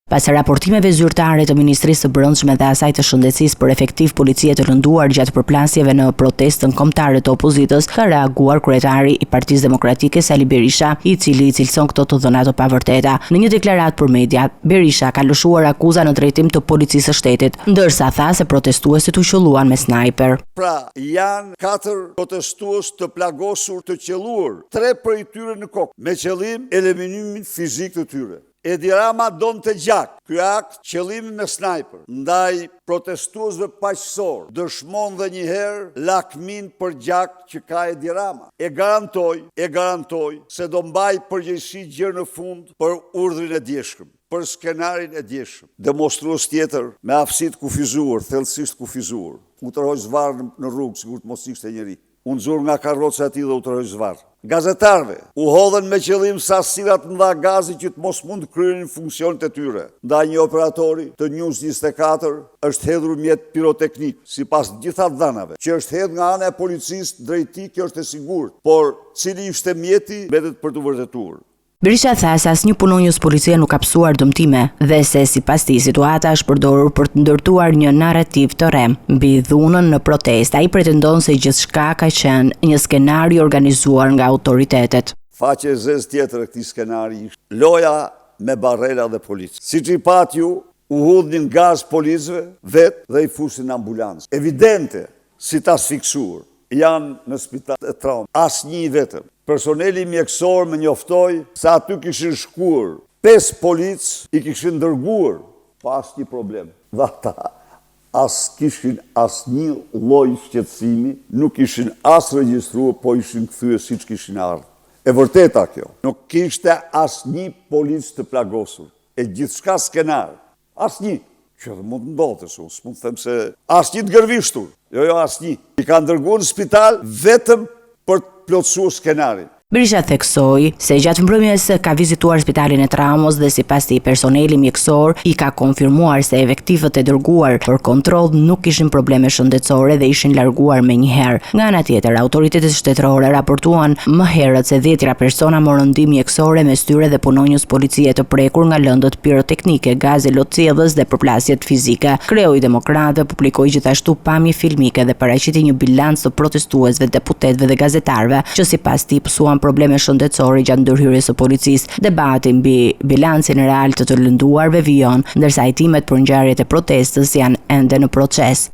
Pas raportimeve zyrtare të Ministrisë së Brendshme dhe asaj të Shëndetësisë për efektiv policie të lënduar gjatë përplasjeve në protestën kombëtare të opozitës, ka reaguar kryetari i Partisë Demokratike Sali Berisha, i cili cilëson këto të dhëna të pavërteta. Në një deklaratë për media, Berisha ka lëshuar akuza në drejtim të policisë së shtetit, ndërsa tha se protestuesit u qelluan me snajper. Pra, janë 4 protestues të plagosur të qelluar, 3 prej tyre në kokë, me qëllim eliminimin fizik të tyre. Edi Rama don të gjak, ky akt qëllimi me snajper, ndaj protestuesve paqësor, dëshmon dhe njëherë lakmin për gjak që ka Edi Rama. E garantoj se do mbaj përgjegjësi gjërë në fund për urdhrin e djeshëm, për skenarin e djeshëm. Demonstrues tjetër me aftësi të kufizuar, thellësisht kufizuar, u tërhoj zvarr në rrugë, sikur të mos ishte njeri. Unë zur nga karroca e tij dhe u tërhoj zvarr. Gazetarëve u hodhen me qëllim sasirat mëdha gazi që të mos mund të kryenin funksionet e tyre. Ndaj një operatori të News 24 është hedhur mjet piroteknik, sipas gjitha dhënave, që është hedhur nga ana e policisë drejt tij, kjo është e sigurt, por cili ishte mjeti mbetet për të vërtetuar. Berisha tha se asnjë punonjës policie nuk ka psuar dëmtime dhe se sipas tij situata është përdorur për të ndërtuar një narrativ të re mbi dhunën në protestë. Ai pretendon se gjithçka ka qenë një skenar i organizuar nga autoritetet. Faqe e zezë tjetër e këtij skenari ishte loja me barrela dhe policë. Siç i pat ju, u hudhnin gaz policëve vetë dhe i fusin ambulancë. Evidente, si ta sfiksuar, janë në spital e traumë, asnjë vetëm. Personeli mjekësor më njoftoi se aty kishin shkuar 5 policë, i kishin dërguar pa asnjë problem. Dhe ata kishin asnjë lloj shqetësimi, nuk ishin as regjistruar, po ishin kthyer siç kishin ardhur. E vërteta kjo. Nuk kishte asnjë policë të plagosur. E gjithçka skenar. Asnjë. Që mund të ndodhte, s'mund të them se asnjë të gërvishtur. Jo, asnjë. I kanë dërguar në spital vetëm për të plotësuar skenarin. Berisha theksoi se gjatë mbrëmjes ka vizituar spitalin e Traumos dhe sipas tij personeli mjekësor i ka konfirmuar se efektivët e dërguar për kontroll nuk kishin probleme shëndetësore dhe ishin larguar menjëherë. Nga ana tjetër, autoritetet shtetërore raportuan më herët se 10 persona morën ndihmë mjekësore mes tyre dhe punonjës policie të prekur nga lëndët piroteknike, gaze lotësielës dhe përplasjet fizike. Kreu i Demokratëve publikoi gjithashtu pamje filmike dhe paraqiti një bilanc të protestuesve, deputetëve dhe gazetarëve që sipas tij pësuan probleme shëndetësore gjatë ndërhyrjes së policisë. Debati mbi bilancin real të lënduarve vijon, ndërsa hetimet për ngjarjet e protestës janë ende në proces.